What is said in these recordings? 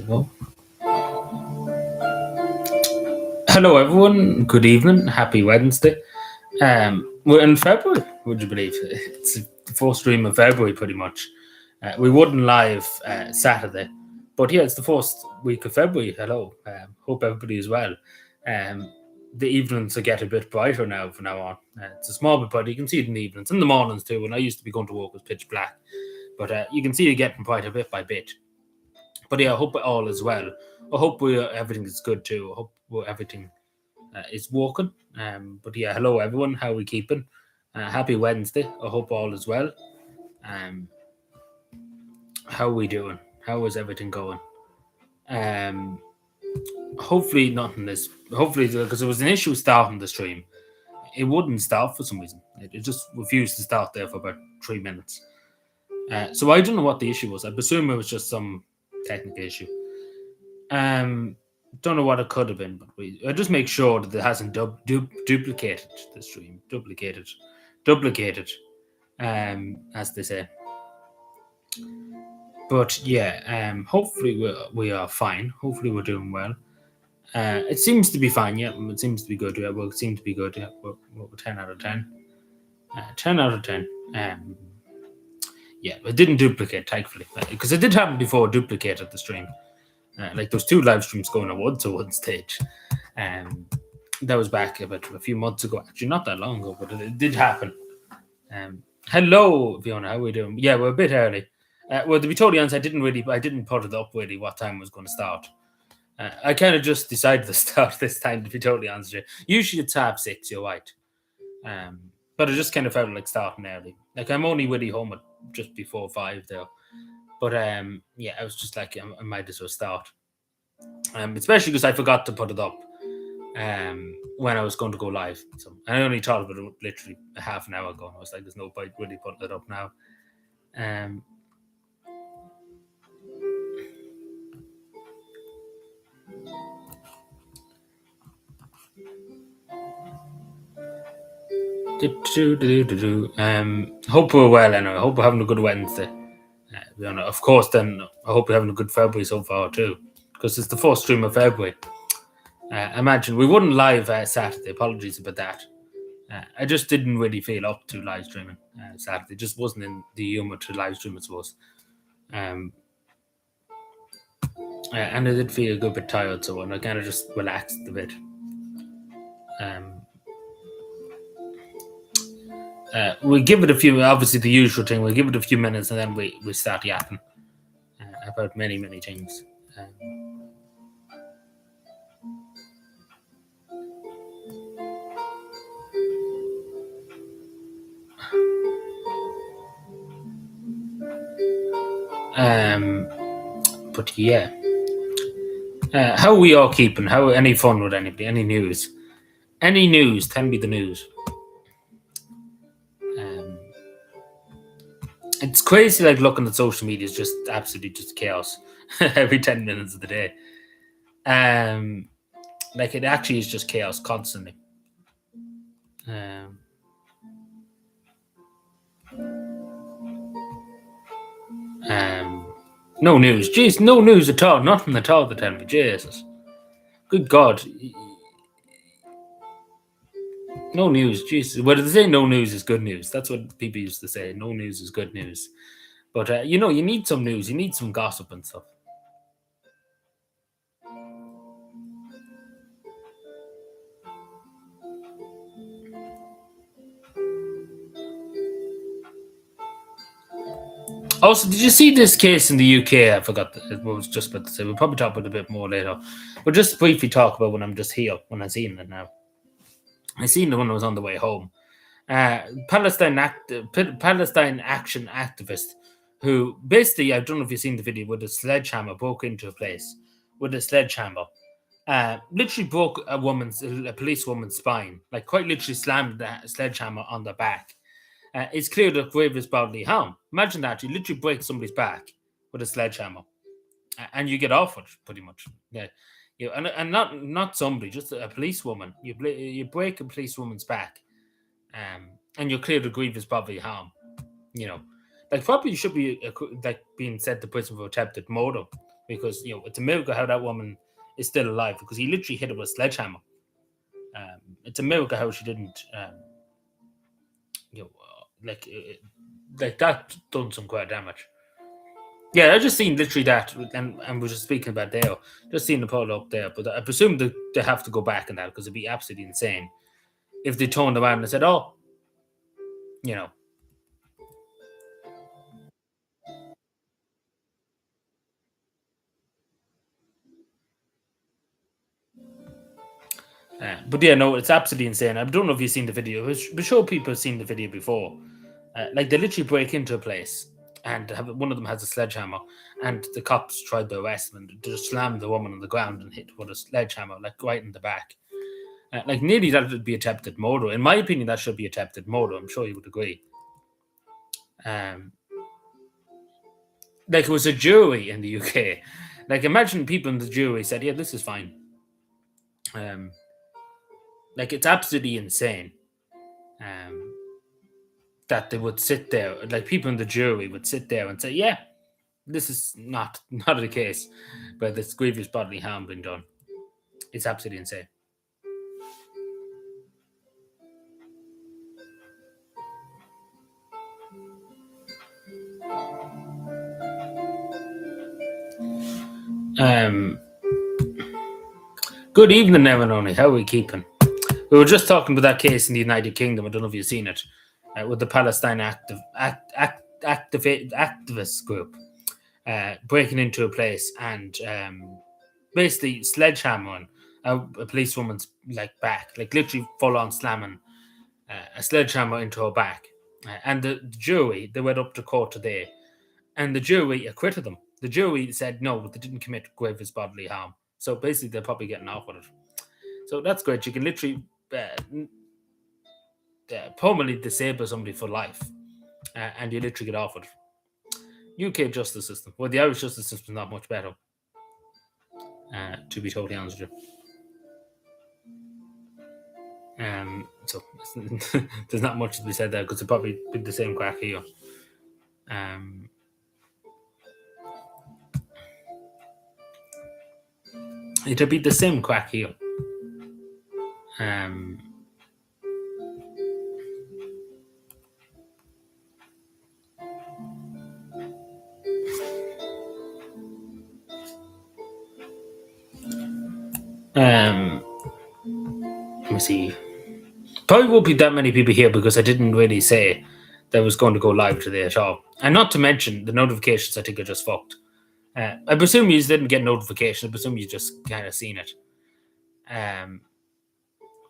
go. Hello, everyone. Good evening. Happy Wednesday. We're in February. Would you believe it's the first stream of February, pretty much. We wouldn't live Saturday, but yeah, it's the first week of February. Hello. Hope everybody is well. Um, the evenings will get a bit brighter now from now on. It's a small bit brighter. You can see it in the evenings, in the mornings too. When I used to be going to work, it was pitch black, but you can see it getting brighter bit by bit. But yeah, I hope all is well. I hope everything is good too. I hope everything is working. But yeah, hello everyone. How are we keeping? Happy Wednesday. I hope all is well. Um, how are we doing? How is everything going? Um, hopefully nothing is. Hopefully, because there was an issue starting the stream, it wouldn't start for some reason. It just refused to start there for about 3 minutes. So I don't know what the issue was. I presume it was just some technical issue. Don't know what it could have been, but I just make sure that it hasn't duplicated the stream, duplicated, as they say. But yeah, hopefully we are fine. Hopefully we're doing well. It seems to be fine. Yeah, it seems to be good. Yeah, well, it seems to be good. Yeah, we're 10 out of 10. 10 out of 10. Yeah, it didn't duplicate, thankfully, because it did happen before. Duplicated the stream. Like those two live streams going at one stage. That was back about a few months ago. Actually, not that long ago, but it did happen. Hello, Fiona. How are we doing? Yeah, we're a bit early. Well, to be totally honest, I didn't put it up really what time was going to start. I kind of just decided to start this time. To be totally honest with you, usually it's 6:30. You're right. But I just kind of felt like starting early. Like I'm only really home at just before 5 though. But yeah, I was just like, I might as well start. Especially because I forgot to put it up when I was going to go live. So I only thought about it literally a half an hour ago. I was like, there's no point really putting it up now. Hope we're well anyway. Hope we're having a good Wednesday. Of course, then I hope we're having a good February so far too, because it's the first stream of February. Imagine we wouldn't live Saturday. Apologies about that. I just didn't really feel up to live streaming Saturday. Just wasn't in the humor to live stream, I suppose. And I did feel a good bit tired, so I kind of just relaxed a bit. We give it a few, obviously the usual thing. We'll give it a few minutes and then we start yapping about many things. But yeah, how are we all keeping? How any fun with anybody? Any news? Any news? Tell me the news. It's crazy, like looking at social media is just absolutely just chaos every 10 minutes of the day. Like it actually is just chaos constantly. No news. Jeez, no news at all. Nothing at all to tell me. Jesus. Good God. No news. Jesus. Well, they say no news is good news. That's what people used to say. No news is good news. But, you need some news. You need some gossip and stuff. Also, did you see this case in the UK? I forgot what I was just about to say. We'll probably talk about it a bit more later. But just briefly talk about when I'm just here, when I seen it now. I seen it when I was on the way home. Palestine action activist who basically, I don't know if you've seen the video, with a sledgehammer broke into a place with a sledgehammer. Literally broke a police woman's spine, like quite literally slammed the sledgehammer on the back. It's clear that grievous bodily harm. Imagine that you literally break somebody's back with a sledgehammer, and you get off it pretty much. Yeah, and not somebody, just a policewoman. You break a policewoman's back, and you're clear of grievous bodily harm. Like probably you should be like being sent to prison for attempted murder. because it's a miracle how that woman is still alive because he literally hit her with a sledgehammer. It's a miracle how she didn't, you know, like that done some quite damage. Yeah, I just seen literally that, and we're just speaking about Dale. Just seeing the poll up there, but I presume that they have to go back on that because it'd be absolutely insane if they turned around and said, "Oh, you know." But yeah, no, it's absolutely insane. I don't know if you've seen the video. I'm sure people have seen the video before. Like they literally break into a place, and one of them has a sledgehammer, and the cops tried to arrest them and just slammed the woman on the ground and hit her with a sledgehammer, like right in the back. Like nearly that would be attempted murder. In my opinion, that should be attempted murder. I'm sure you would agree. Um, like it was a jury in the UK. Like imagine people in the jury said, "Yeah, this is fine." Um, like it's absolutely insane. Um, that they would sit there, like people in the jury would sit there and say, "Yeah, this is not the case, but this grievous bodily harm being done." It's absolutely insane. Um, Good evening, Evan. Only how are we keeping? We were just talking about that case in the United Kingdom. I don't know if you've seen it, with the Palestine activist group breaking into a place and basically sledgehammering a policewoman's like back, like literally full on slamming a sledgehammer into her back. And the jury, they went up to court today, and the jury acquitted them. The jury said no, they didn't commit grievous bodily harm. So basically, they're probably getting off with it. So that's great. You can literally permanently disable somebody for life, and you literally get off with it. UK justice system. Well, the Irish justice system is not much better, to be totally honest with you. So there's not much to be said there because it probably be the same crack here. Um, it'll be the same crack here. Um, um, let me see. Probably won't be that many people here because I didn't really say that I was going to go live today at all. And not to mention the notifications, I think are just fucked. I presume you didn't get notifications. I presume you just kind of seen it. Um,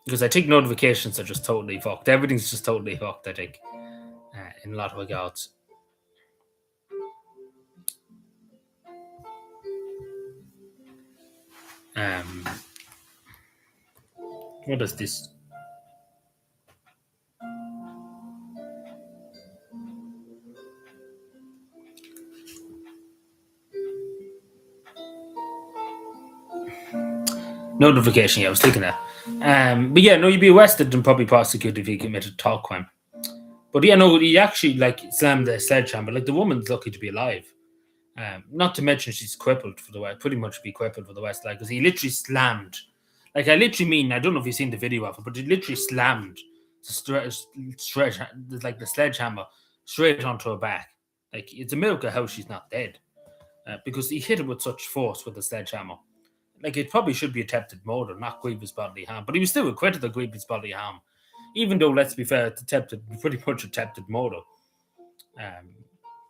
because I think notifications are just totally fucked. Everything's just totally fucked, I think, in a lot of regards. Um, what is this? Notification, yeah, I was thinking that. But yeah, no, you'd be arrested and probably prosecuted if you committed talk crime. But yeah, no, he actually like slammed the sledgehammer. Like the woman's lucky to be alive. Not to mention she's crippled for the West, pretty much be crippled for the West. Like, because he literally slammed. Like, I literally mean, I don't know if you've seen the video of it, but he literally slammed straight, like the sledgehammer straight onto her back. Like, it's a miracle how she's not dead, because he hit her with such force with the sledgehammer. Like, it probably should be attempted murder, not grievous bodily harm. But he was still acquitted of grievous bodily harm, even though, let's be fair, it's pretty much attempted murder. Um,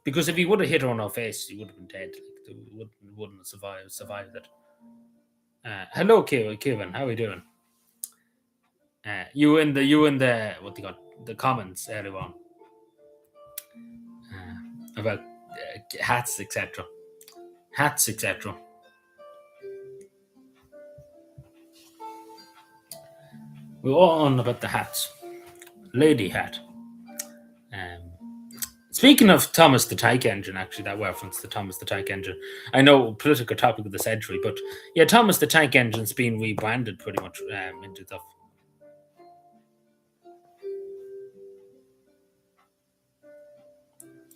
because if he would have hit her on her face, she would have been dead. Like, they wouldn't have survived it. Hello, Kevin. How are you doing? You in the what they got the comments earlier on about hats, etc. Hats, etc. We're all on about the hats. Lady hat. Um, Speaking of Thomas the Tank Engine, actually, that reference to Thomas the Tank Engine. I know, political topic of the century, but yeah, Thomas the Tank Engine's been rebranded pretty much into stuff.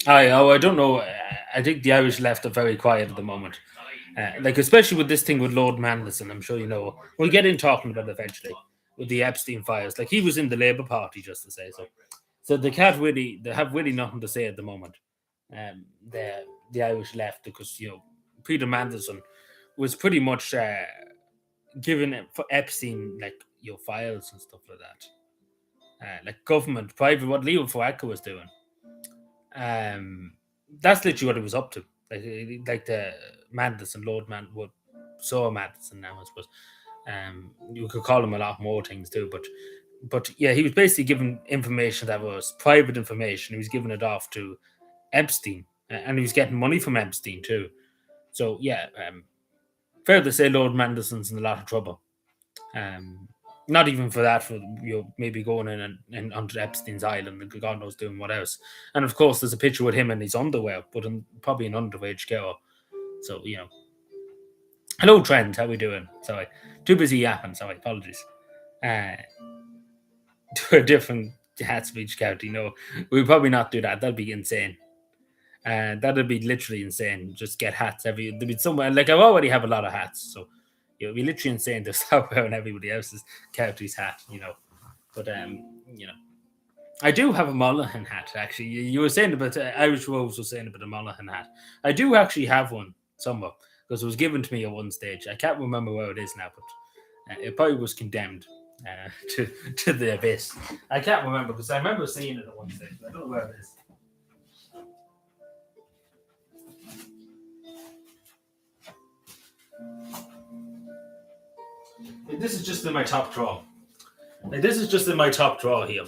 I don't know. I think the Irish left are very quiet at the moment. Like especially with this thing with Lord Mandelson, I'm sure you know. We'll get in talking about it eventually with the Epstein files. Like he was in the Labour Party, just to say so. So they have really nothing to say at the moment. The Irish left because Peter Mandelson was pretty much given it for Epstein like files and stuff like that. Like government, private, what Leo Varadkar was doing. Um, that's literally what it was up to. Like the Mandelson, Lord Man, what so Mandelson now, I suppose. You could call him a lot more things too, but yeah, he was basically given information that was private information. He was giving it off to Epstein, and he was getting money from Epstein too. So yeah, fair to say, Lord Mandelson's in a lot of trouble. Um, Not even for that, for maybe going in and onto Epstein's island and God knows doing what else. And of course, there's a picture with him in his underwear, but probably an underage girl. So hello Trent, how we doing? Sorry, too busy yapping. Sorry, apologies. Uh, to a different hat speech county. No, we'll probably not do that. That'd be insane. That'd be literally insane. Just get hats there'd be somewhere like I already have a lot of hats, so it'd be literally insane to start wearing everybody else's county's hat. But I do have a Monaghan hat actually. You were saying about Irish Rose was saying about a Monaghan hat. I do actually have one somewhere because it was given to me at one stage. I can't remember where it is now, but it probably was condemned to the abyss. I can't remember because I remember seeing it at one stage. But I don't know where it is. This is just in my top drawer. Like this is just in my top drawer here,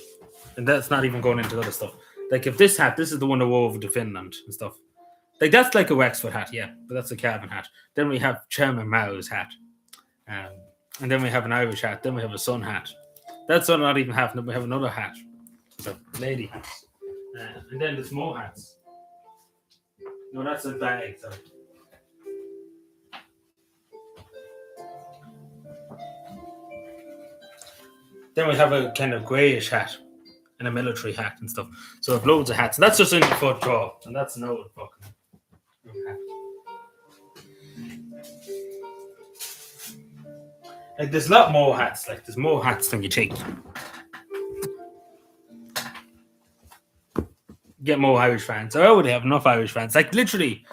and that's not even going into other stuff. Like if this hat, this is the one I wore over to Finland and stuff. Like that's like a Wexford hat, yeah, but that's a cavan hat. Then we have Chairman Mao's hat, and then we have an Irish hat. Then we have a sun hat. That's not even half. We have another hat, so lady hats, and then there's more hats. No, that's a bag. Sorry. Then we have a kind of greyish hat and a military hat and stuff. So we have loads of hats. And that's just in the foot drawer. And that's an old fucking hat. Like there's a lot more hats. Like there's more hats than you think. Get more Irish fans. I already have enough Irish fans. Like literally,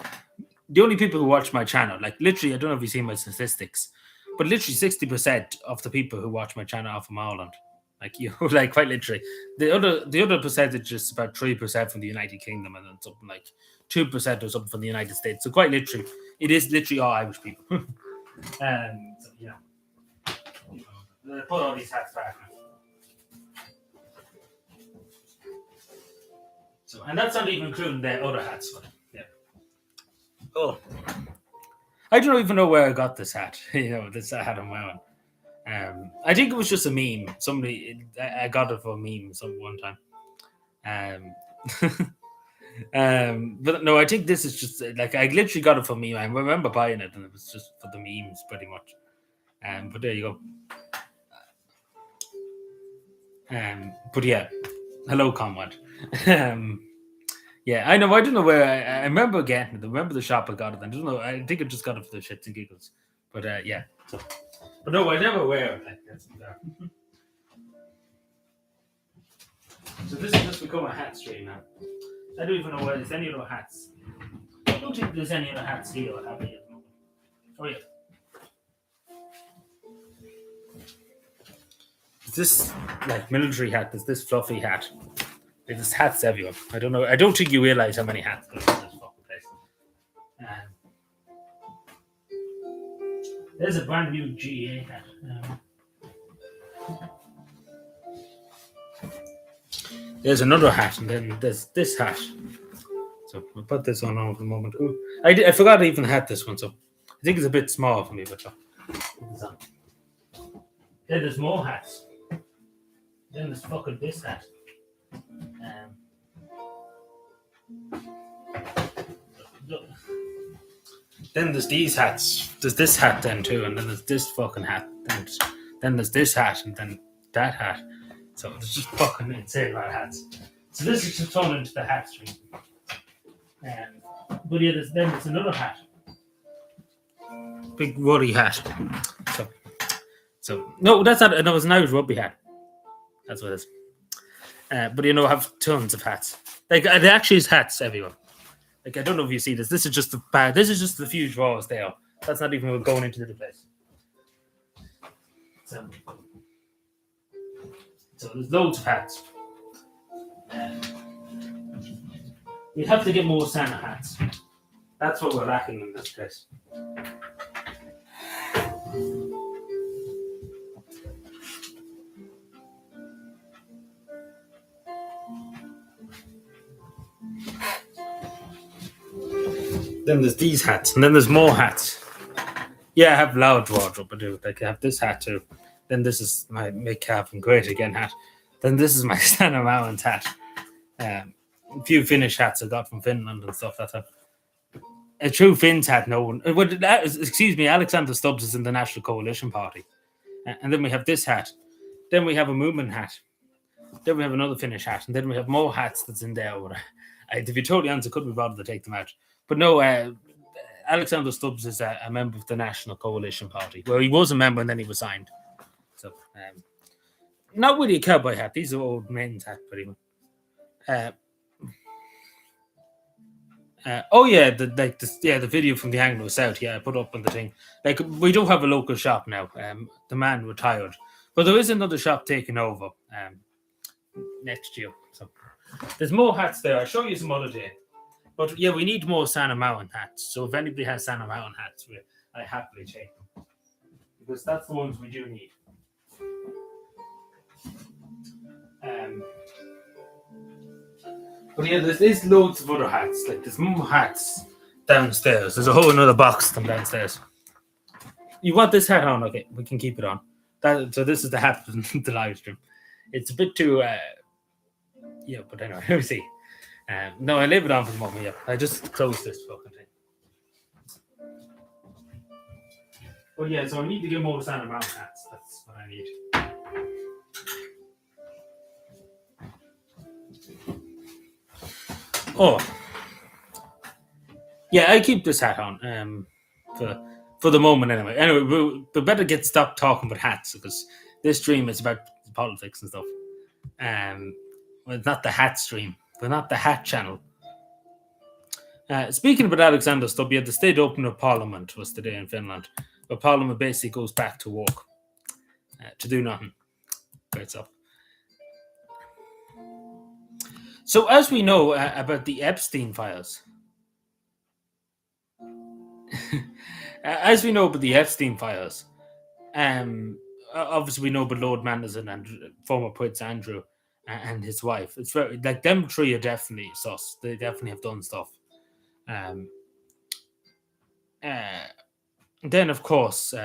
the only people who watch my channel, like literally, I don't know if you've seen my statistics, but literally 60% of the people who watch my channel are from Ireland. Like like quite literally. The other percentage is about 3% from the United Kingdom, and then something like 2% or something from the United States. So quite literally, it is literally all Irish people. And put all these hats back now. So, and that's not even including the other hats. Yeah. Oh. I don't even know where I got this hat. This hat I'm wearing. I think it was just a meme. I got it for a meme one time. But no, I think this is just like I literally got it for me. I remember buying it, and it was just for the memes, pretty much. But there you go. But yeah, hello, comrade. Yeah, I know. I don't know where I remember getting it. I remember the shop I got it. I don't know. I think I just got it for the shits and giggles. But yeah. But no, I never wear it like this. So this has just become a hat stream now. I don't even know where there's any other hats. I don't think there's any other hats here I have here at the moment. Oh yeah. Is this like military hat? Is this fluffy hat? There's hats everywhere. I don't know. I don't think you realize how many hats there are in this fucking place. There's a brand new GA hat. There's another hat, and then there's this hat. So I'll put this on for the moment. Ooh, I forgot I even had this one, so I think it's a bit small for me, but then there's more hats. Then there's fucking this hat. Then there's these hats. There's this hat then too, and then there's this fucking hat. Then there's this hat, and then that hat. So it's just fucking insane about hats. So this is just thrown into the hat stream. But yeah, there's another hat. big ruddy hat. So no, that's not. No, it's an Irish rugby hat. That's what it is. But I have tons of hats. Like they actually use hats everywhere. Like I don't know if you see this. This is just the bag. This is just the few drawers there. That's not even going into the place. So there's loads of hats. We have to get more Santa hats. That's what we're lacking in this place. Then there's these hats, and then there's more hats. Yeah, I have large wardrobe. I do. Like I have this hat too. Then this is my Make Cavan Great Again hat. Then this is my Santa Marin's hat. A few Finnish hats I got from Finland and stuff. That's a true Finns hat. No one. Excuse me, Alexander Stubbs is in the National Coalition Party, and then we have this hat. Then we have a movement hat. Then we have another Finnish hat, and then we have more hats that's in there. To be totally honest, I couldn't be bothered to take them out. But no, Alexander Stubbs is a member of the National Coalition Party. Well, he was a member and then he resigned. So, not really a cowboy hat. These are old men's hat, pretty much. The video from the Anglo South. Yeah, I put up on the thing. Like we don't have a local shop now. The man retired, but there is another shop taking over next year. So there's more hats there. I'll show you some other day. But yeah, we need more Santa Marin hats. So if anybody has Santa Marin hats, I happily take them. Because that's the ones we do need. But yeah, there's loads of other hats. Like there's more hats downstairs. There's a whole another box of them downstairs. You want this hat on? Okay, we can keep it on. So this is the hat for the live stream. It's a bit too... but anyway, let me see. No, I leave it on for the moment. Yeah, I just closed this fucking thing. But yeah, so I need to get more Santa Marin hats. That's what I need. Oh, yeah, I keep this hat on. For the moment, anyway. Anyway, we better stop talking about hats because this stream is about politics and stuff. Well, it's not the hat stream. We're not the hat channel. Speaking about Alexander Stubb, the state opening of Parliament was today in Finland, where Parliament basically goes back to work to do nothing. Great stuff. So, as we know about the Epstein files, obviously we know about Lord Manderson and former Prince Andrew and his wife. It's very like them three are definitely sus. They definitely have done stuff. Then of course,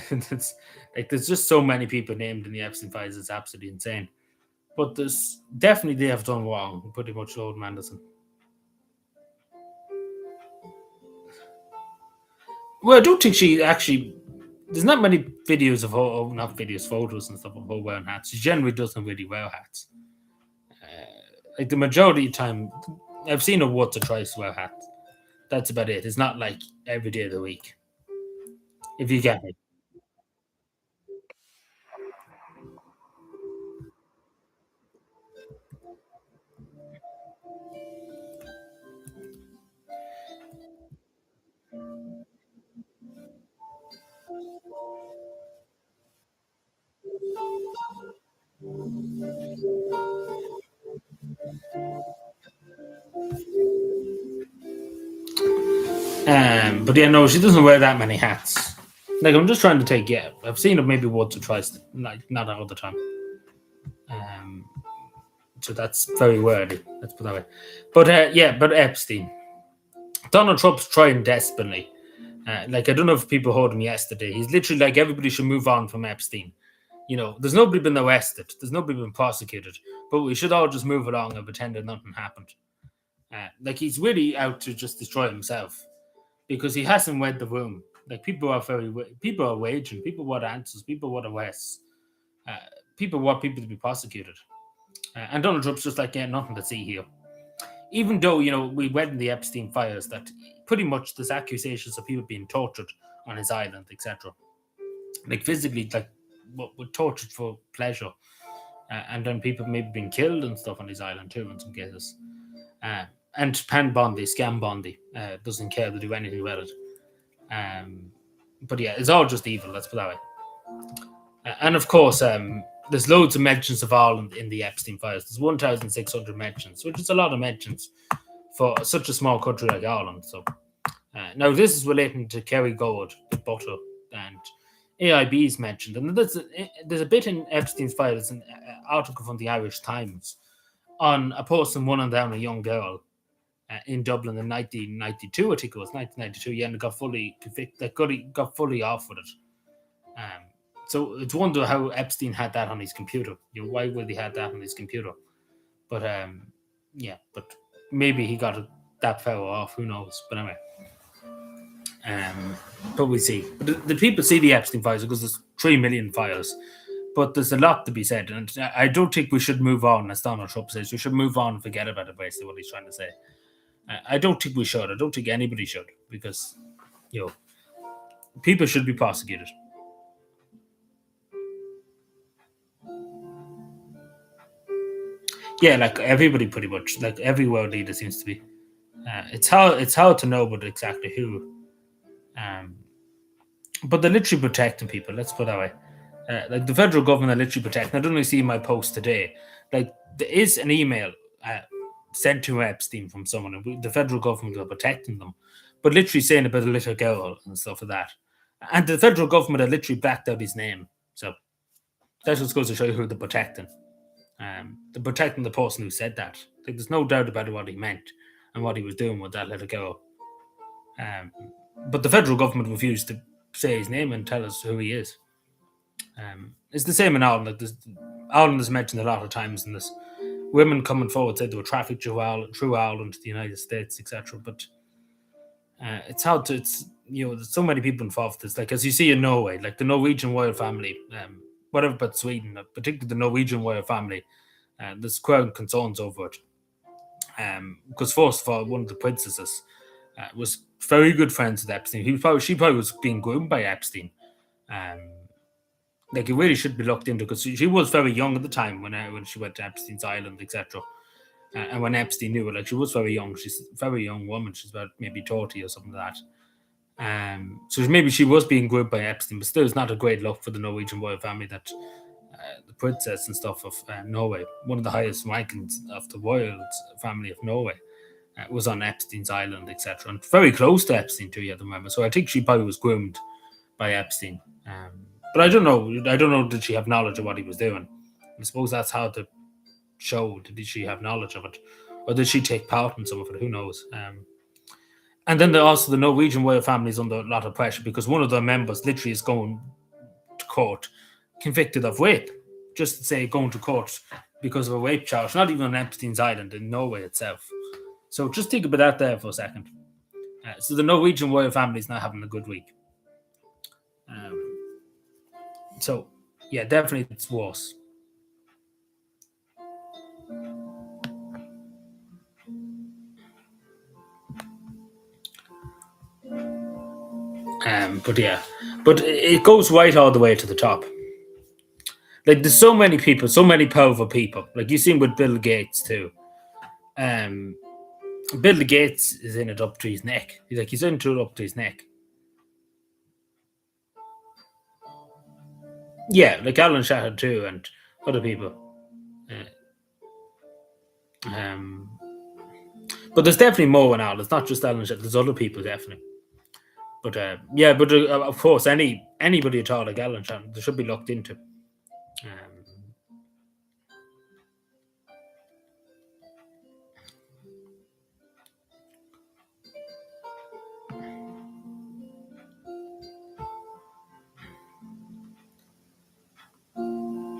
it's like there's just so many people named in the Epstein files. It's absolutely insane. But there's definitely they have done wrong. Pretty much Lord Manderson. Well, I don't think she actually. There's not many videos of her, not videos, photos and stuff of her wearing hats. She generally doesn't really wear hats. Like the majority of the time, I've seen her once or twice wear hats. That's about it. It's not like every day of the week. If you get me. But yeah, no, she doesn't wear that many hats. Like I'm just trying to take. Yeah, I've seen her maybe once or twice, like not all the time. So that's very wordy. Let's put that way. But but Epstein, Donald Trump's trying desperately. Like I don't know if people heard him yesterday. He's literally like everybody should move on from Epstein. There's nobody been arrested. There's nobody been prosecuted. But we should all just move along and pretend that nothing happened. Like he's really out to just destroy himself because he hasn't read the room. Like people are waging. People want answers. People want arrests. People want people to be prosecuted. And Donald Trump's just like, yeah, nothing to see here. Even though, we read in the Epstein files that pretty much there's accusations of people being tortured on his island, etc. Like physically, like were tortured for pleasure, and then people maybe being killed and stuff on his island too in some cases. Uh, and Pan Bondi, Scam Bondi, doesn't care to do anything about it. But yeah, it's all just evil. Let's put it that way. And of course, there's loads of mentions of Ireland in the Epstein files. There's 1,600 mentions, which is a lot of mentions for such a small country like Ireland. So now this is relating to Kerry Gold, the butter, and AIB is mentioned. And there's a bit in Epstein's files, an article from the Irish Times on a person running down a young girl in Dublin in 1992, I think it was 1992. Yeah, and got fully convicted, got fully off with it. So it's wonder how Epstein had that on his computer. Why would he have that on his computer? But yeah, but maybe he got that far off. Who knows? But anyway, but we see. But the people see the Epstein files because there's 3 million files. But there's a lot to be said, and I don't think we should move on. As Donald Trump says, we should move on and forget about it. Basically, what he's trying to say. I don't think we should. I don't think anybody should, because people should be prosecuted. Yeah, like everybody, pretty much, like every world leader seems to be. It's hard to know, but exactly who. But they're literally protecting people. Let's put it that way. Like the federal government are literally protecting. I don't really see my post today. Like there is an email sent to Epstein from someone, and the federal government are protecting them, but literally saying about a little girl and stuff like that. And the federal government are literally blacked out his name. So that just goes to show you who they're protecting. They're protecting the person who said that. Like, there's no doubt about what he meant and what he was doing with that little girl. But the federal government refused to say his name and tell us who he is. It's the same in Ireland. Like Ireland is mentioned a lot of times in this. Women coming forward said they were trafficked through Ireland to the United States, etc. But it's hard to. There's so many people involved. It's like, as you see in Norway, like the Norwegian royal family. Whatever about Sweden, particularly the Norwegian royal family, there's quite concerns over it. Because first of all, one of the princesses was very good friends with Epstein. She probably was being groomed by Epstein. Like, it really should be looked into, because she was very young at the time when she went to Epstein's island, etc. And when Epstein knew her, like, she was very young. She's a very young woman. She's about maybe 30 or something like that. So maybe she was being groomed by Epstein, but still, it's not a great look for the Norwegian royal family that the princess and stuff of Norway, one of the highest rankings of the royal family of Norway, was on Epstein's island, etc. And very close to Epstein too, you have to remember. So I think she probably was groomed by Epstein. But I don't know. I don't know, did she have knowledge of what he was doing? I suppose that's hard to show. Did she have knowledge of it? Or did she take part in some of it? Who knows? And then also the Norwegian royal family is under a lot of pressure, because one of their members literally is going to court convicted of rape. Just to say, going to court because of a rape charge, not even on Epstein's island, in Norway itself. So just think about that there for a second. So the Norwegian royal family is not having a good week. So yeah, definitely it's worse. But yeah, but it goes right all the way to the top. Like, there's so many people, so many powerful people. Like, you seen with Bill Gates too. Bill Gates is in it up to his neck. He's into it up to his neck. Yeah, like Alan Shattered too, and other people. Um, but there's definitely more in Alan. It's not just Alan Shattered. There's other people definitely. But yeah, but of course, anybody at all like Alan Shattered, they should be looked into.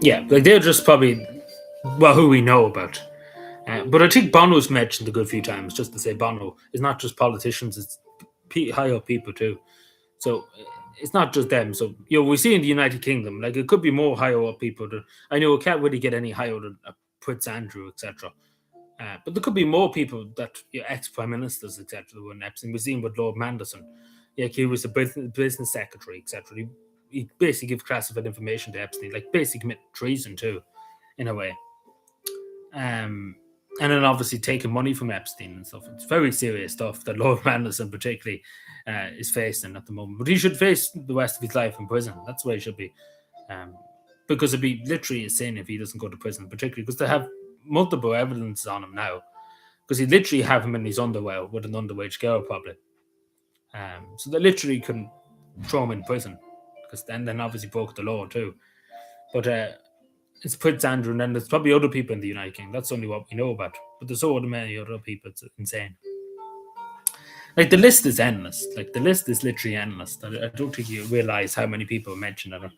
Yeah, like they're just probably who we know about. But I think Bono's mentioned a good few times, just to say Bono is not just politicians, it's higher people too. So it's not just them. So, we see in the United Kingdom, like, it could be more higher up people. I know it can't really get any higher than Prince Andrew, etc. But there could be more people that ex-prime ministers, etc., that were in Epstein. We've seen with Lord Manderson. Yeah, he was a business secretary, etc. He basically gave classified information to Epstein, like basically commit treason too, in a way. And then obviously taking money from Epstein and stuff. It's very serious stuff that Lord Manderson particularly is facing at the moment. But he should face the rest of his life in prison. That's where he should be. Because it'd be literally a sin if he doesn't go to prison, particularly because they have multiple evidence on him now. Because he literally have him in his underwear with an underage girl, probably. So they literally couldn't throw him in prison. Because then obviously broke the law too. But it's Prince Andrew, and then there's probably other people in the United Kingdom. That's only what we know about. But there's so many other people. It's insane. Like the list is endless. Like the list is literally endless. I don't think you realize how many people are mentioned in it.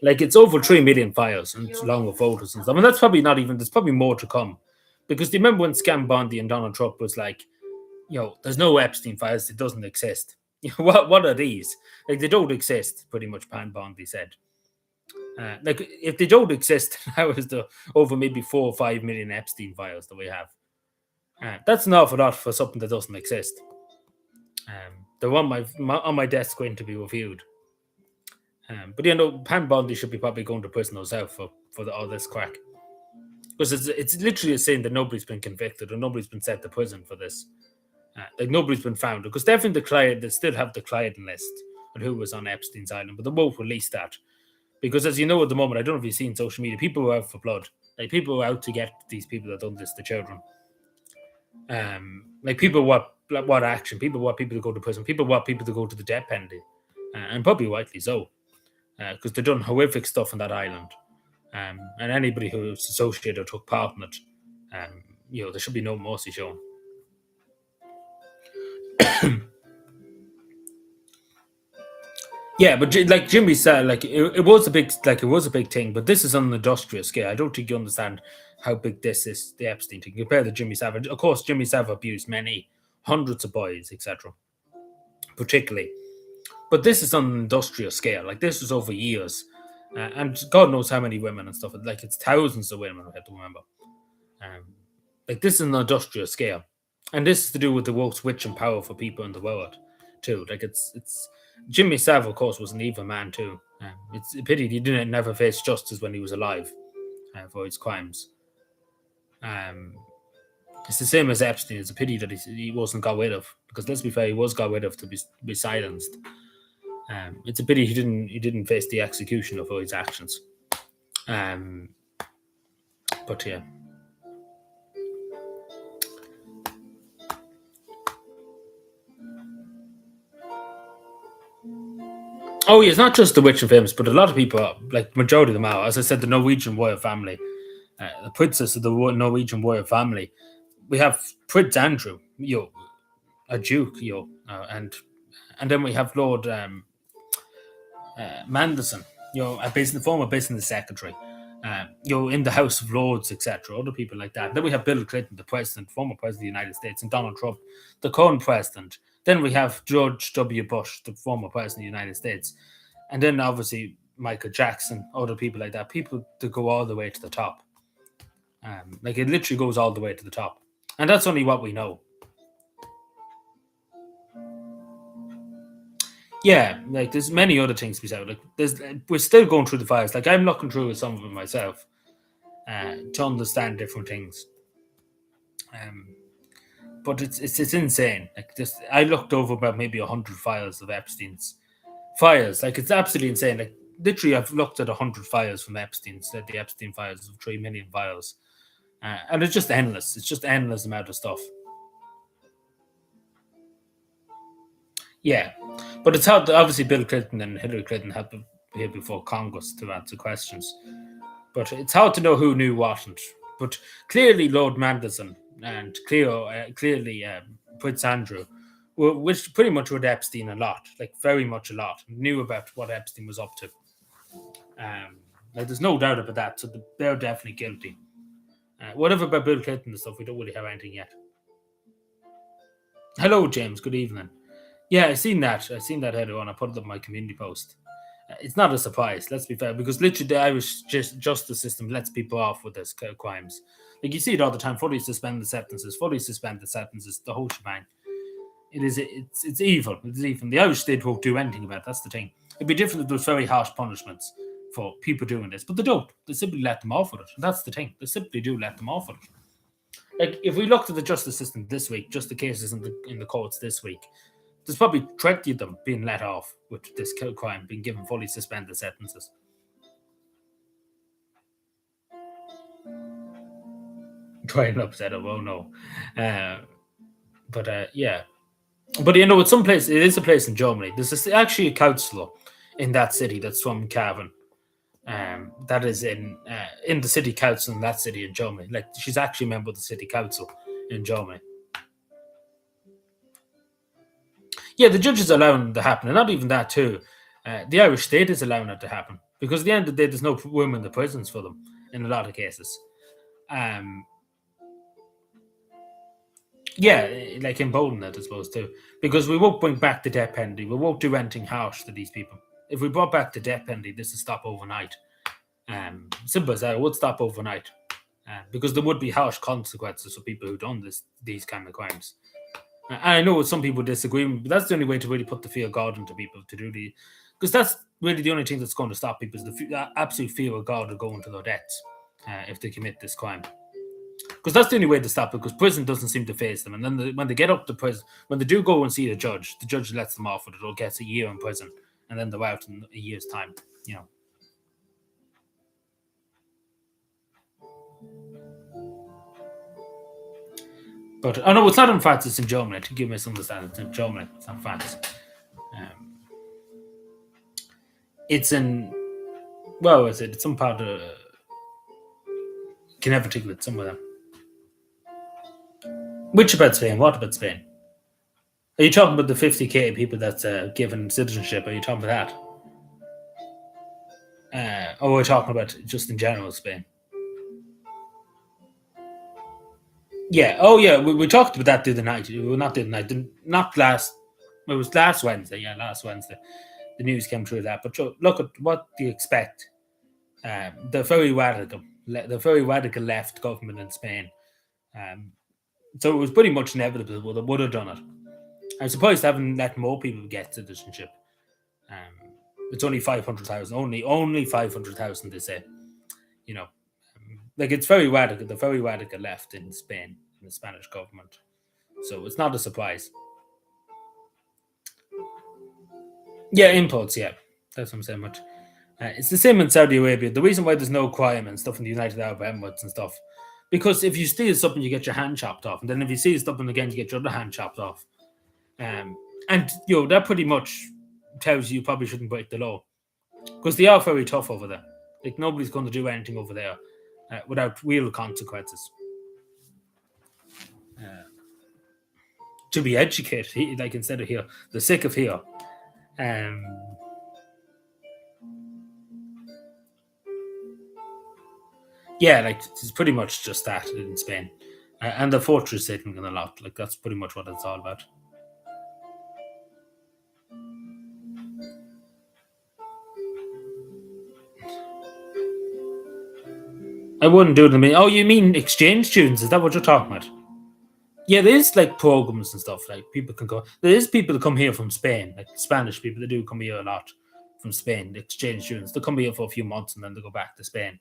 Like it's over 3 million files and along with photos and stuff. And that's probably not even. There's probably more to come. Because do you remember when Scam Bondi and Donald Trump was like, there's no Epstein files. It doesn't exist. What are these? Like they don't exist. Pretty much, Pan Bondi said. Like if they don't exist, how is there over maybe 4 or 5 million Epstein files that we have? That's an awful lot for something that doesn't exist. They're on my desk going to be reviewed. But Pan Bondi should be probably going to prison herself for all this crack. Because it's literally a sin that nobody's been convicted or nobody's been sent to prison for this. Like nobody's been found. Because definitely they still have the Clyden list on who was on Epstein's island, but they won't release that. Because as you know at the moment, I don't know if you've seen social media, people were out for blood. Like people were out to get these people that done this to children. Like people want action. People want people to go to prison. People want people to go to the death penalty. And probably rightly so. Because they've done horrific stuff on that island. And anybody who's associated or took part in it, there should be no mercy shown. Yeah, but like Jimmy said, like it was a big thing, but this is on an industrial scale. I don't think you understand how big this is, the Epstein thing, compared to Jimmy Savile. Of course, Jimmy Savile abused many hundreds of boys, etc. Particularly, but this is on an industrial scale. Like this was over years, and God knows how many women and stuff. Like it's thousands of women. I have to remember. Like this is an industrial scale, and this is to do with the most rich and powerful people in the world, too. Like it's. Jimmy Savile, of course, was an evil man too. It's a pity he didn't never face justice when he was alive for his crimes. It's the same as Epstein. It's a pity that he wasn't got rid of, because let's be fair, he was got rid of to be silenced. It's a pity he didn't face the executioner for his actions. But yeah. Oh, yeah, it's not just the rich and famous, but a lot of people, like majority of them are. As I said, the Norwegian royal family, the princess of the Norwegian royal family. We have Prince Andrew, a duke, and then we have Lord Manderson, a former business secretary, in the House of Lords, etc. Other people like that. Then we have Bill Clinton, the president, former president of the United States, and Donald Trump, the current president. Then we have George W. Bush, the former president of the United States. And then obviously Michael Jackson, other people like that, people that go all the way to the top. Like it literally goes all the way to the top. And that's only what we know. Yeah, like there's many other things besides. Like we're still going through the files. Like I'm looking through some of them myself to understand different things. But it's insane. Like I looked over about maybe 100 files of Epstein's files. Like it's absolutely insane. Like literally, I've looked at 100 files from Epstein's, the Epstein files of 3 million files, and it's just endless. It's just endless amount of stuff. Yeah, but it's hard. Obviously, Bill Clinton and Hillary Clinton had to be here before Congress to answer questions. But it's hard to know who knew what. But clearly, Lord Manderson and clearly Prince Andrew, which pretty much with Epstein a lot, like very much a lot, knew about what Epstein was up to. Like there's no doubt about that. So they're definitely guilty. Whatever about Bill Clinton and stuff, we don't really have anything yet. Hello, James. Good evening. Yeah, I seen that. I seen that header on. I put it up my community post. It's not a surprise. Let's be fair, because literally the Irish justice system lets people off with this crimes. Like you see it all the time. Fully suspended sentences, the whole shebang. It's evil. It's evil. The Irish state won't do anything about it. That's the thing. It'd be different if there was very harsh punishments for people doing this, but they don't. They simply let them off with it. That's the thing. They simply do let them off with it. Like if we looked at the justice system this week, just the cases in the courts this week, there's probably 20 of them being let off with this crime, being given fully suspended sentences. Trying to upset him, oh no. Yeah. But it's some place, it is a place in Germany. There's actually a councillor in that city that's from Cavan. That is in the city council in that city in Germany. Like she's actually a member of the city council in Germany. Yeah, the judge is allowing it to happen, and not even that too. The Irish state is allowing it to happen because at the end of the day, there's no room in the prisons for them in a lot of cases. Yeah, like in Bowden, I suppose too, because we won't bring back the death penalty. We won't do anything harsh to these people. If we brought back the death penalty, this would stop overnight. Simple as that, it would stop overnight, because there would be harsh consequences for people who done these kind of crimes. And I know some people disagree, but that's the only way to really put the fear of God into people to do because that's really the only thing that's going to stop people is the absolute fear of God of going to their deaths if they commit this crime. Because that's the only way to stop it. Because prison doesn't seem to face them, and then when they get up to prison, when they do go and see the judge lets them off with it or gets a year in prison, and then they're out in a year's time. But I know it's not in France, it's in Germany. I think you misunderstand. It's in Germany, it's not France. It's in, well, is it? It's some part of, can never tickle it, somewhere. Which about Spain? What about Spain? Are you talking about the 50k people that's given citizenship? Are you talking about that? Or we're talking about just in general Spain? Yeah. Oh, yeah. We talked about that the other night. Well, not the other night. Not last. It was last Wednesday. Yeah, last Wednesday. The news came through that. But look at what do you expect? The very radical left government in Spain. So it was pretty much inevitable they would have done it. I'm surprised they haven't let more people get citizenship. It's only 500,000. Only 500,000. They say. Like it's very radical. The very radical left in Spain, in the Spanish government. So it's not a surprise. Yeah, imports. Yeah, that's what I'm saying. Much. It's the same in Saudi Arabia. The reason why there's no crime and stuff in the United Arab Emirates and stuff, because if you steal something, you get your hand chopped off, and then if you steal something again, you get your other hand chopped off. And that pretty much tells you probably shouldn't break the law, because they are very tough over there. Like nobody's going to do anything over there without real consequences. To be educated, like instead of here, the sick of here. Um, yeah, like it's pretty much just that in Spain, and the fortress sitting in a lot. Like that's pretty much what it's all about. I wouldn't do them. Oh, you mean exchange students? Is that what you're talking about? Yeah, there's like programs and stuff. Like people can go. There is people that come here from Spain, like Spanish people that do come here a lot from Spain. The exchange students, they come here for a few months and then they go back to Spain.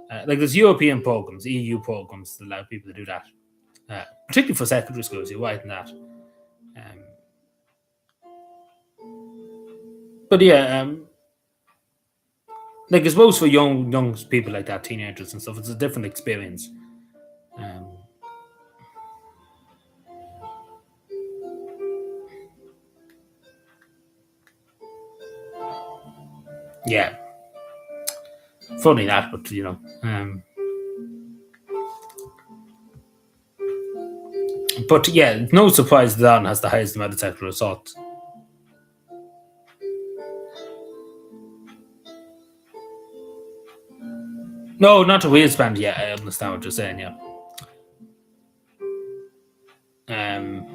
Like there's European programs, EU programs that allow people to do that, particularly for secondary schools. You're right in that. But yeah, like I suppose for young people like that, teenagers and stuff, it's a different experience. Um, yeah, funny that, but but yeah, it's no surprise that Iran has the highest amount of sexual assaults. No, not a waistband. Yeah, I understand what you're saying. Yeah. Um,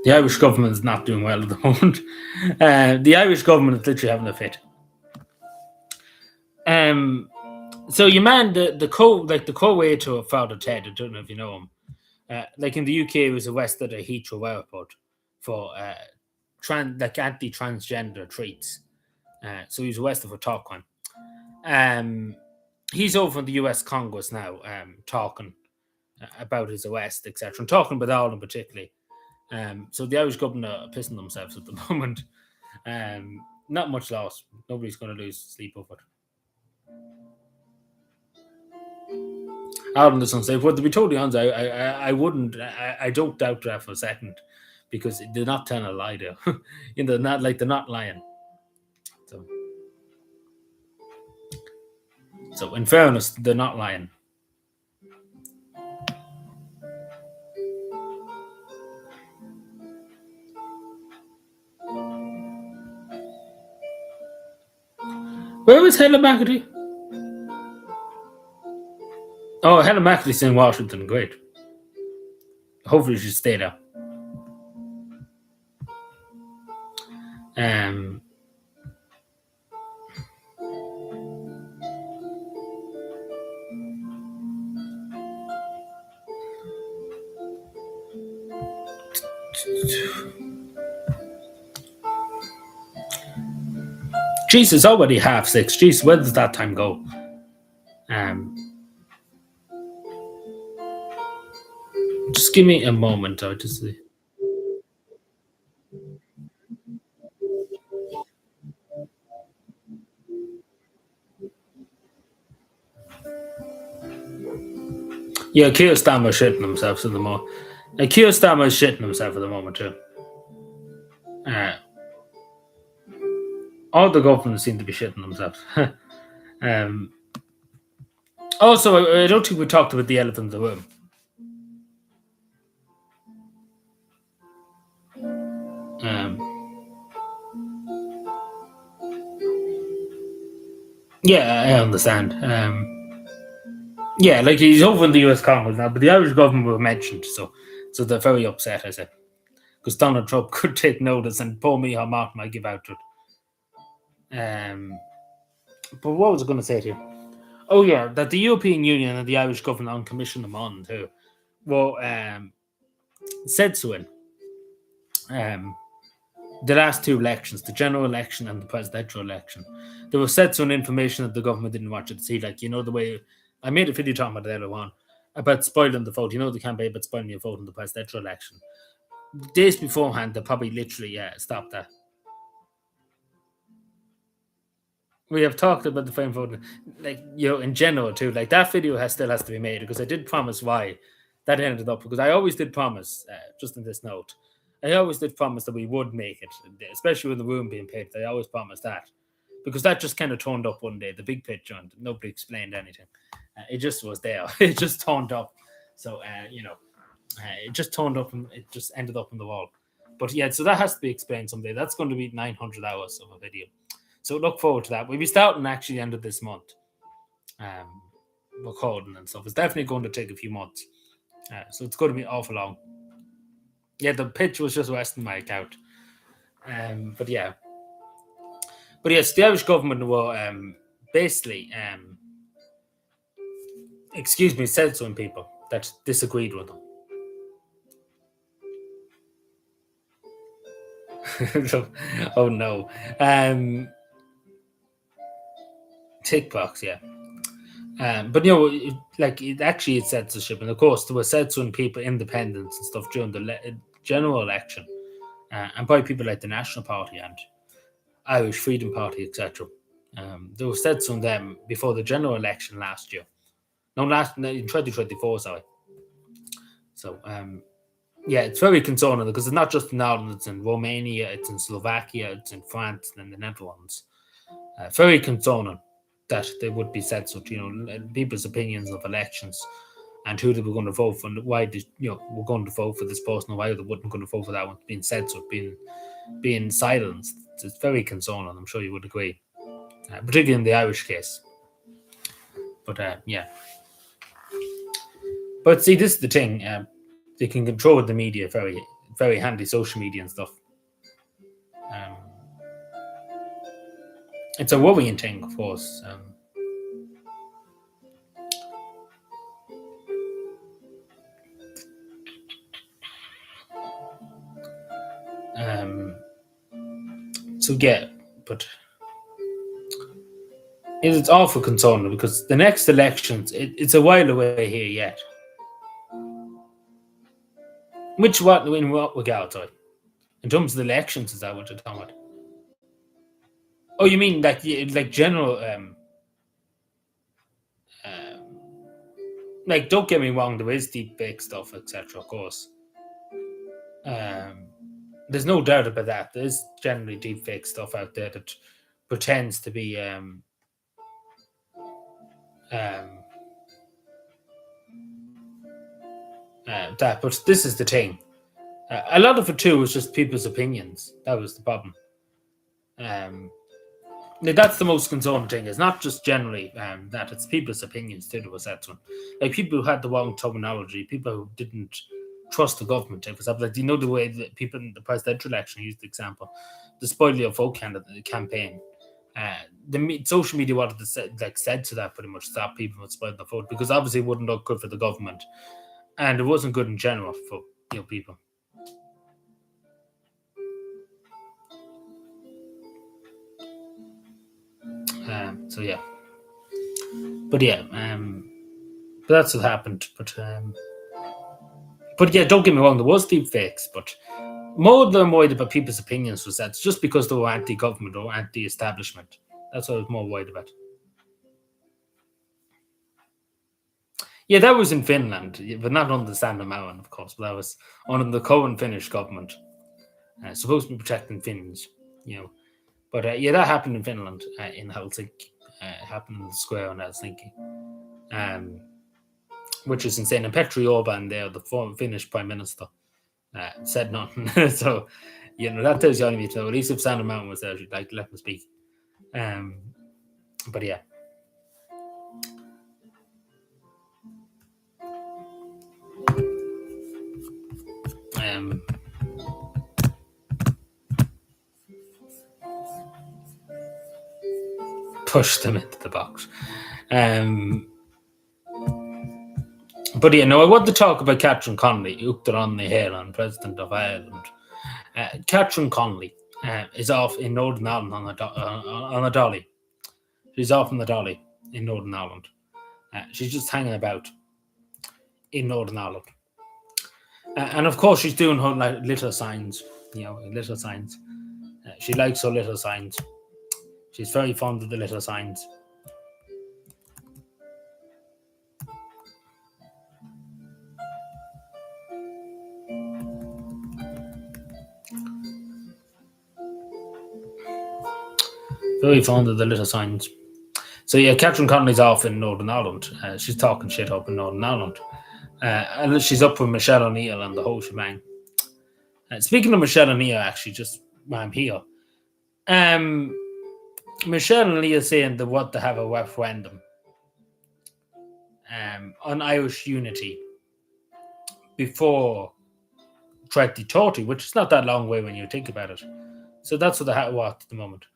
The Irish government is not doing well at the moment. The Irish government is literally having a fit. So your man, the co-way to Father Ted. I don't know if you know him. Like in the UK, he was arrested at Heathrow Airport for anti-transgender treats. So he was arrested for talking. He's over in the US Congress now, talking about his arrest, etc., and talking about Ireland particularly. So the Irish government are pissing themselves at the moment. Not much loss. Nobody's going to lose sleep over it. Ireland is unsafe. But to be totally honest, I wouldn't. I don't doubt that for a second, because they're not telling a lie there. They're not lying. So in fairness, they're not lying. Where was Helen McAtee? Oh, Helen McAtee's in Washington. Great. Hopefully she'll stay there. Jeez, it's already 6:30. Jeez, where does that time go? Just give me a moment. I'll just see. Yeah, Keir Starmer's shitting himself at the moment. Keir Starmer's shitting himself at the moment too. All the governments seem to be shitting themselves. Also, I don't think we talked about the elephant in the room. Yeah, I understand. Yeah, like he's over in the US Congress now, but the Irish government were mentioned, so they're very upset, I said. Because Donald Trump could take notice, and poor me, how Mark might give out to it. But what was I going to say to you? Oh yeah, that the European Union and the Irish government uncommissioned them on too. Well, said so in the last two elections, the general election and the presidential election, there was said some information that the government didn't want you to see. Like, the way I made a video talking about it earlier on about spoiling the vote. The campaign about spoiling your vote in the presidential election. Days beforehand, they probably literally stopped that. We have talked about the frame voting, in general too. Like that video still has to be made, because I did promise why that ended up. Because I always did promise, just in this note, I always did promise that we would make it, especially with the room being paid. I always promised that, because that just kind of turned up one day, the big picture, and nobody explained anything. It just was there. It just turned up. So it just turned up and it just ended up on the wall. But yeah, so that has to be explained someday. That's going to be 900 hours of a video. So look forward to that. We'll be starting actually the end of this month. Recording and stuff. It's definitely going to take a few months. So it's going to be awful long. Yeah, the pitch was just resting my account. But yeah. But yes, the Irish government were basically said some people that disagreed with them. Oh no. TikToks, yeah. But it actually it censorship, and of course there were censoring people, independents and stuff during the general election, and by people like the National Party and Irish Freedom Party, etc. There were censoring them before the general election last year. No, in 2024, sorry. So yeah, it's very concerning, because it's not just in Ireland, it's in Romania, it's in Slovakia, it's in France, and in the Netherlands. Very concerning that they would be censored, people's opinions of elections and who they were going to vote for, and why they, were going to vote for this person, or why they wouldn't going to vote for that one, being censored, being silenced. It's very concerning. I'm sure you would agree, particularly in the Irish case. But yeah. But see, this is the thing. They can control the media very very handy social media and stuff. It's a worrying thing, of course. So yeah, but it's awful concerning because the next elections, it's a while away here yet. In what regard, sorry? In terms of the elections, is that what you're talking about? Oh, you mean like general? Um, like, don't get me wrong, there is deep fake stuff, etc. Of course, um, there's no doubt about that. There's generally deep fake stuff out there that pretends to be um, that. But this is the thing. A lot of it too was just people's opinions. That was the problem. Um, that's the most concerning thing. It's not just generally that it's people's opinions too. That was that one. Like people who had the wrong terminology, people who didn't trust the government. For example, like the way that people in the presidential election used the example, the spoil your vote campaign. The social media wanted to said to that pretty much stop people from spoiling the vote because obviously it wouldn't look good for the government, and it wasn't good in general for people. So yeah, but that's what happened. But yeah, don't get me wrong, there was deep fakes, but more than worried about people's opinions was that it's just because they were anti-government or anti-establishment. That's what I was more worried about. Yeah, that was in Finland, but not under Sanna Marin, of course. But that was under the current Finnish government, supposed to be protecting Finns, But yeah, that happened in Finland, in Helsinki. It happened in the square in Helsinki, which is insane. And Petri Orban, there, the former Finnish prime minister, said nothing. So, that tells you all you need to know. At least if Sanna Marin was there, she'd let him speak. But yeah. Push them into the box. But I want to talk about Catherine Connolly, Uachtaráin Héireann, President of Ireland. Catherine Connolly is off in Northern Ireland on a dolly. She's off on the dolly in Northern Ireland. She's just hanging about in Northern Ireland. And of course, she's doing her little signs, little signs. She likes her little signs. She's very fond of the little signs. Very fond of the little signs. So yeah, Catherine Connolly's off in Northern Ireland. She's talking shit up in Northern Ireland. And she's up with Michelle O'Neill and the whole shebang. Speaking of Michelle O'Neill, actually, just while I'm here, Michelle O'Neill saying they want to have a referendum on Irish unity before 2030, which is not that long away when you think about it. So that's what they want at the moment.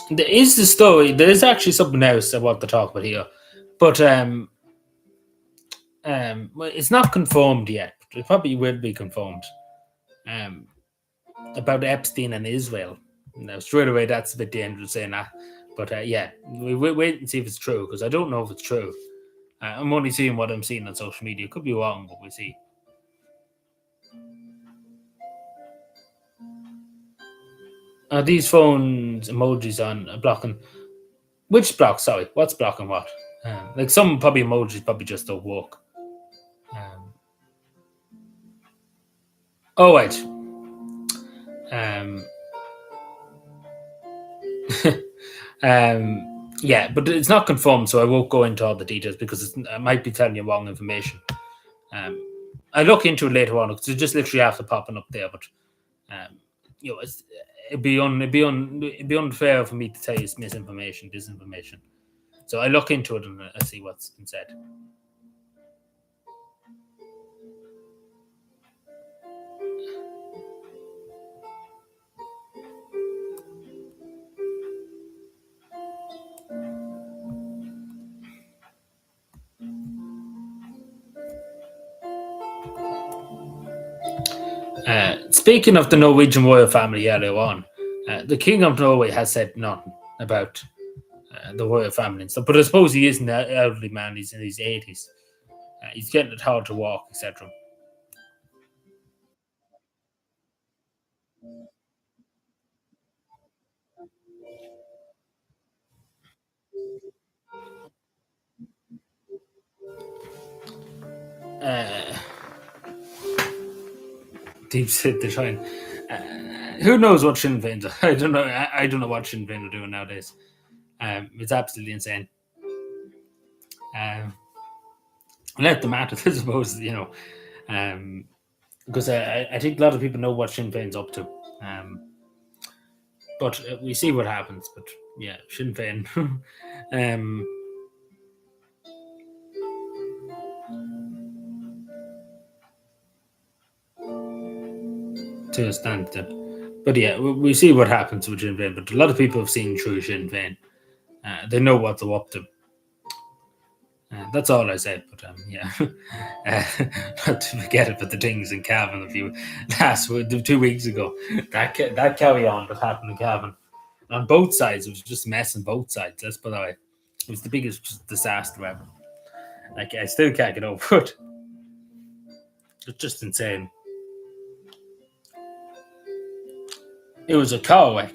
There is the story. There is actually something else I want to talk about here, but it's not confirmed yet. It probably will be confirmed. About Epstein and Israel. Now, straight away, that's a bit dangerous saying that. But yeah, we'll wait and see if it's true because I don't know if it's true. I'm only seeing what I'm seeing on social media. Could be wrong, but we'll see. Are these phones emojis on blocking? Which block? Sorry, what's blocking what? Like some probably emojis probably just don't work. Oh wait. Yeah, but it's not confirmed, so I won't go into all the details because I might be telling you wrong information. I look into it later on because it's just literally after popping up there, but it'd be unfair for me to tell you it's misinformation, disinformation. So I look into it and I see what's been said. Speaking of the Norwegian royal family earlier on, the King of Norway has said nothing about the royal family and stuff. But I suppose he is an elderly man. He's in his 80s. He's getting it hard to walk, etc. Uh, Deep State they're trying. Who knows what Sinn Féin do? I don't know. I don't know what Sinn Féin are doing nowadays. It's absolutely insane. Um, Let them at it, I suppose. Because I think a lot of people know what Sinn Féin's up to. But we see what happens. But yeah, Sinn Féin. um, to a standstill. But yeah, we see what happens with Sinn Féin. But a lot of people have seen through Sinn Féin. They know what they're up to. That's all I said. But yeah, not to forget about the things in Cavan a few 2 weeks ago. That carry on that happened in Cavan on both sides. It was just a mess on both sides. Let's put it that way. It was the biggest disaster ever. Like I still can't get over it. It's just insane. It was a car wreck.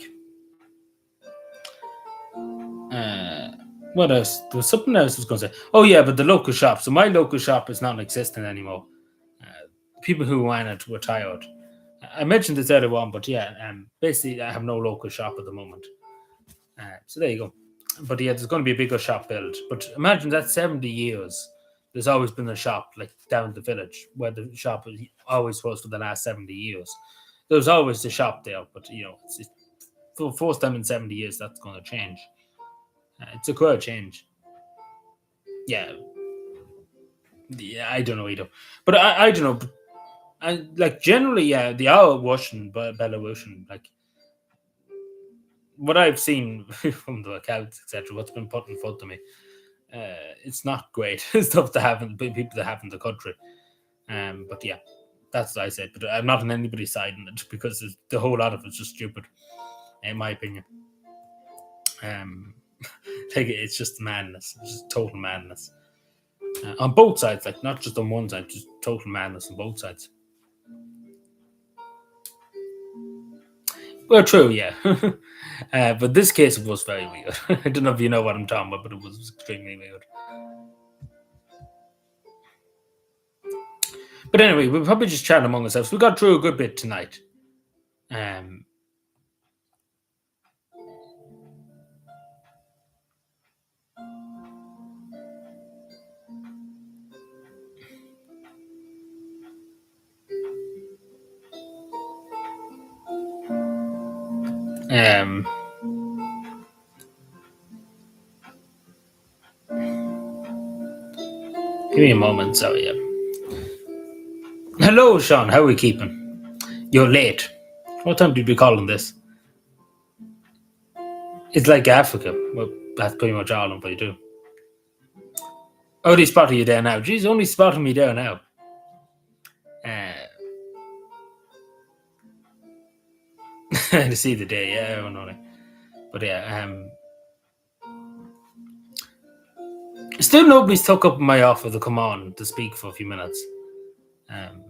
Uh, what else? There was something else I was going to say. Oh yeah, but the local shop. So my local shop is not existent anymore. People who ran it were tired. I mentioned this earlier on, but yeah, basically I have no local shop at the moment. So there you go. But yeah, there's going to be a bigger shop built. But imagine that 70 years, there's always been a shop like down the village where the shop always was for the last 70 years. There was always the shop there, but it's for the first time in 70 years that's going to change. It's a quite change. Yeah, yeah, I don't know either, but I don't know. But I like generally, yeah, they are Russian, but Belarusian. Like what I've seen from the accounts, etc., what's been put in front of me, it's not great stuff to have in people that have in the country. But yeah, that's what I said. But I'm not on anybody's side in it because the whole lot of it's just stupid, in my opinion. Um, it's just madness, it's just total madness on both sides. Like not just on one side, just total madness on both sides. Well, true, yeah. But this case was very weird. I don't know if you know what I'm talking about, but it was extremely weird. But anyway, we'll probably just chat among ourselves. We got through a good bit tonight. Um, um, Give me a moment, sorry. Hello, Sean. How are we keeping? You're late. What time did we call on this? It's like Africa. Well, that's pretty much all of what you do. Oh, they spotted you there now. Jeez, only spotting me there now. Uh, to see the day, yeah, I don't know. But yeah, still nobody's took up my offer to come on to speak for a few minutes. Um,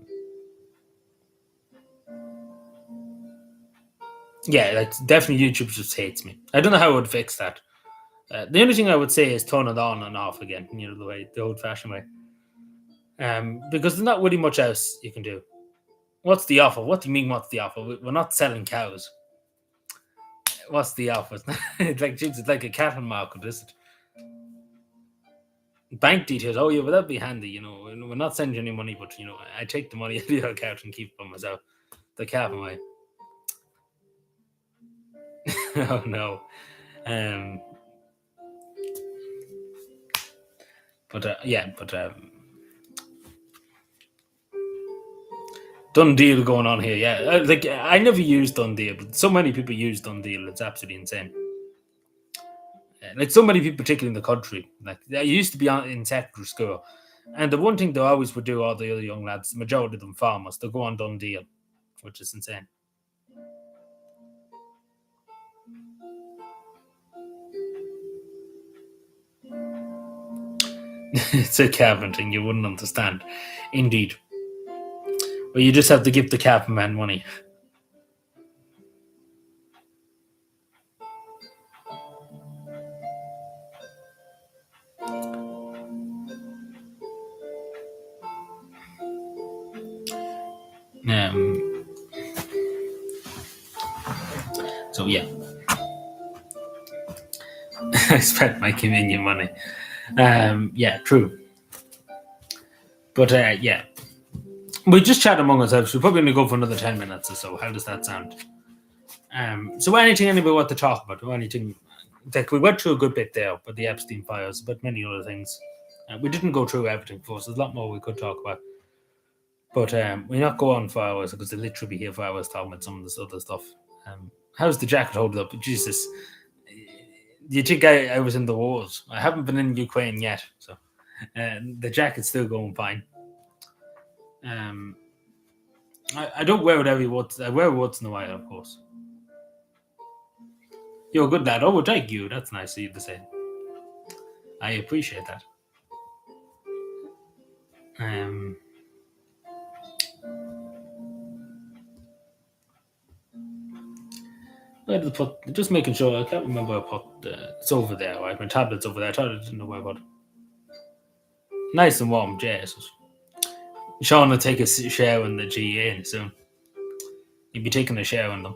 yeah, like definitely YouTube just hates me. I don't know how I would fix that. The only thing I would say is turn it on and off again, the old-fashioned way. Because there's not really much else you can do. What's the offer? What do you mean? What's the offer? We're not selling cows. What's the offer? It's like, geez, it's like a cattle market, is it? Bank details. Oh, yeah, well, that'd be handy. We're not sending you any money, but I take the money out of your account and keep it by myself. The Cavan way. Oh no. Um, but done deal going on here. Yeah, like I never used done deal, but so many people use done deal. It's absolutely insane. Like so many people, particularly in the country, like I used to be in secondary school, and the one thing they always would do, all the other young lads, the majority of them farmers, they go on done deal, which is insane. It's a cabin thing you wouldn't understand, indeed. But you just have to give the cabin man money. Um, so yeah, I spent my communion money. Yeah, true. But yeah, we just chat among ourselves. We're probably going to go for another 10 minutes or so. How does that sound? So anything anybody want to talk about? Or anything? Like we went through a good bit there, but the Epstein files, but many other things. We didn't go through everything for us. There's a lot more we could talk about. But we not go on for hours because they literally be here for hours talking about some of this other stuff. How's the jacket holding up? Jesus, you think I was in the wars? I haven't been in Ukraine yet, so the jacket's still going fine. Um, I don't wear it every once. I wear it once in a while, of course. You're a good lad. Oh, well, thank you. That's nice of you to say. I appreciate that. Um, where did I put? Just making sure. I can't remember where I put. It's over there. Right, my tablet's over there. I thought I didn't know where I put it. Nice and warm. Jesus. Sean will take a shower in the GA soon. He'll be taking a shower in them.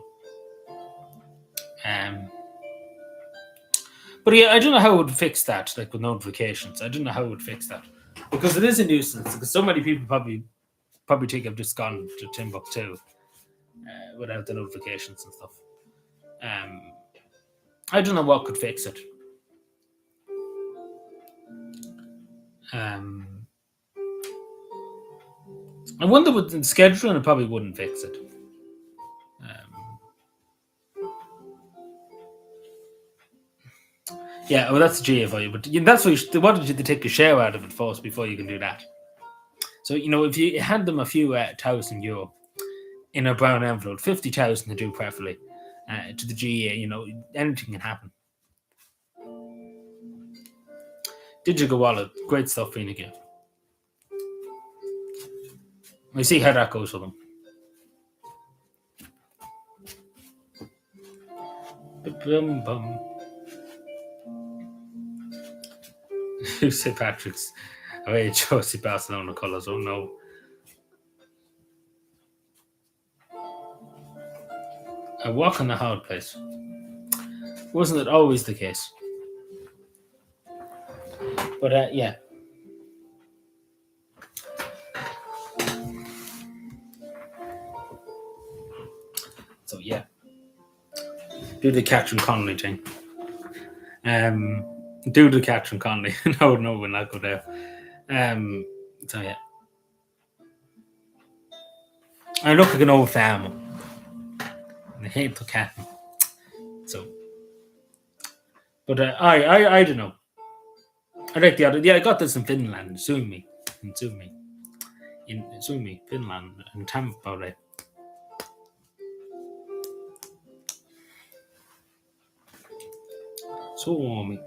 Um, but yeah, I don't know how it would fix that, like with notifications. I don't know how it would fix that because it is a nuisance. Because so many people probably think I've just gone to Timbuktu without the notifications and stuff. Um, I don't know what could fix it. Um, I wonder with the scheduling, it probably wouldn't fix it. Um, yeah, well, that's the GA for you, but that's why they wanted you to take a share out of it first before you can do that. So if you hand them a few €1,000 in a brown envelope, 50,000 to do preferably to the GA, anything can happen. Digital wallet, great stuff for you to give. We see how that goes for them. Bum. St. Patrick's. Away Chelsea Barcelona colours. Oh no. A walk in a hard place. Wasn't it always the case? But yeah. So yeah. Do the Catherine Connolly thing. Do the Catherine Connolly. No, we're not go there. So yeah. I look like an old farmer. I hate the cat. So, but I don't know. I like the other. Yeah, I got this in Finland. Sue me. In Suomi, Finland, and Tampere. Suomi.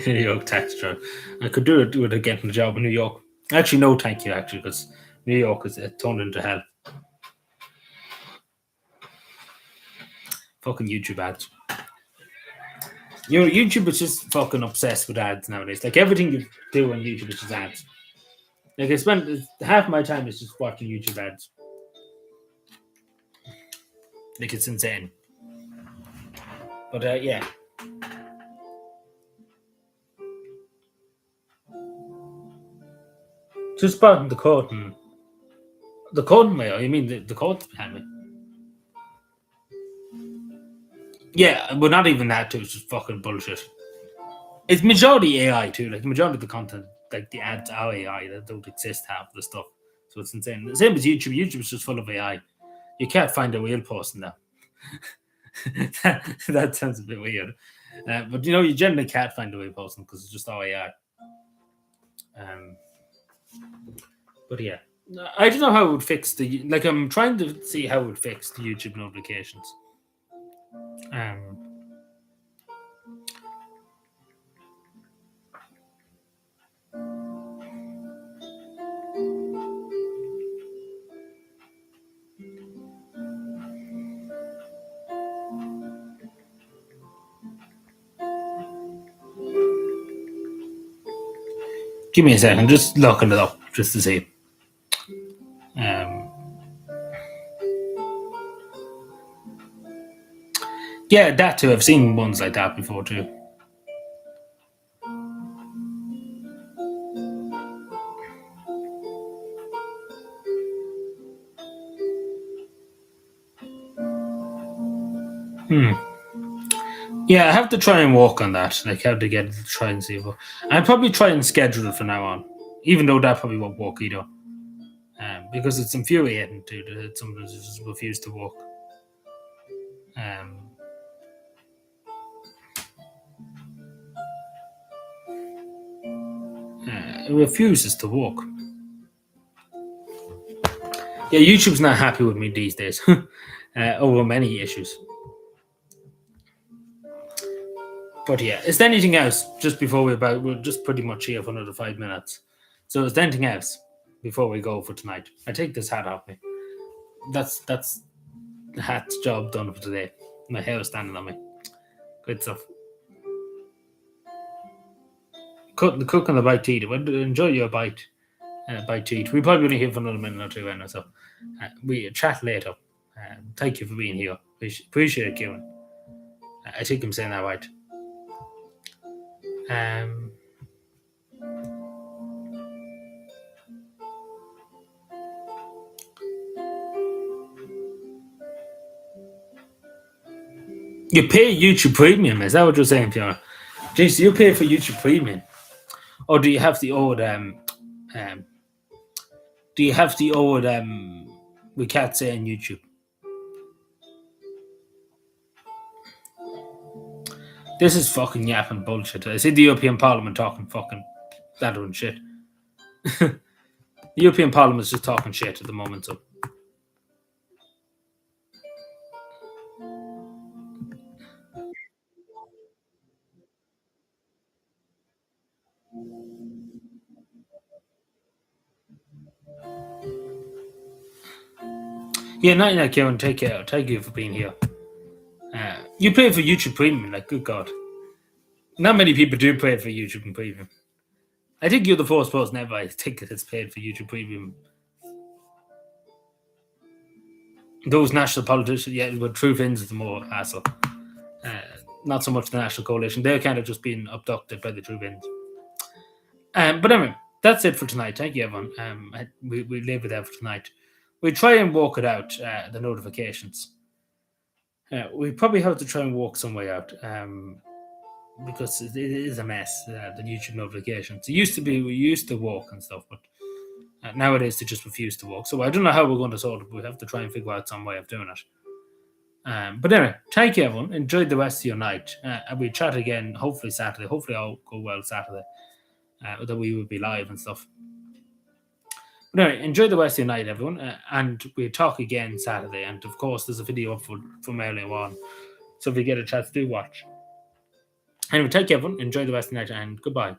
New York tax drive. I could do it getting a job in New York. Actually, no, thank you. Actually, because New York is turned into hell. Fucking YouTube ads. YouTube is just fucking obsessed with ads nowadays. Like everything you do on YouTube is just ads. Like I spend half my time is just watching YouTube ads. Like it's insane. But yeah. Just part in the curtain. The code way. You mean the code behind me? Yeah, but not even that too. It's just fucking bullshit. It's majority AI too. Like the majority of the content, like the ads are AI that don't exist half the stuff. So it's insane. The same as YouTube. YouTube is just full of AI. You can't find a real person now. That sounds a bit weird. But you generally can't find a real person because it's just all AI. Um, but yeah, I don't know how it would fix the like. I'm trying to see how it would fix the YouTube notifications. Um, Give me a second, just looking it up just to see. Um, yeah, that too. I've seen ones like that before too. Hmm. Yeah, I have to try and work on that. Like how to get it to try and see. I'll probably try and schedule it from now on, even though that probably won't work either. Because it's infuriating too that sometimes it just refuse to work. Um, it refuses to work. Yeah, YouTube's not happy with me these days over many issues. But yeah, is there anything else just before we're just pretty much here for another 5 minutes. So is there anything else before we go for tonight? I take this hat off me. That's the hat's job done for today. My hair is standing on me. Good stuff. Cook on the bite to eat. Enjoy your bite to eat. We probably only here for another minute or two, Anna. So we chat later. Thank you for being here. Appreciate it, Kieran. I think I'm saying that right. Um, you pay YouTube Premium, is that what you're saying, Fiona? Jason, you pay for YouTube Premium, or do you have the old um do you have the old we can't say on YouTube? This is fucking yapping bullshit. I see the European Parliament talking fucking that doing shit. The European Parliament is just talking shit at the moment, so yeah, night, Kieran. Take care. Thank you for being here. You pay for YouTube Premium, like good God. Not many people do pay for YouTube and Premium. I think you're the first person ever I think that's paid for YouTube Premium. Those national politicians, yeah, but True Finns is the more hassle. Uh, Not so much the National Coalition. They're kind of just being abducted by the True Finns. But anyway, that's it for tonight. Thank you, everyone. We leave it there for tonight. We try and work it out, the notifications. We probably have to try and work some way out because it is a mess, the YouTube notifications. It used to be, we used to work and stuff, but nowadays they just refuse to work. So I don't know how we're going to sort it. We have to try and figure out some way of doing it. But anyway, thank you, everyone. Enjoy the rest of your night. And we chat again, hopefully Saturday. Hopefully, all go well Saturday. That we will be live and stuff. But anyway, enjoy the rest of your night, everyone. And we'll talk again Saturday. And of course, there's a video up from earlier on. So if you get a chance, do watch. Anyway, take care, everyone. Enjoy the rest of the night and goodbye.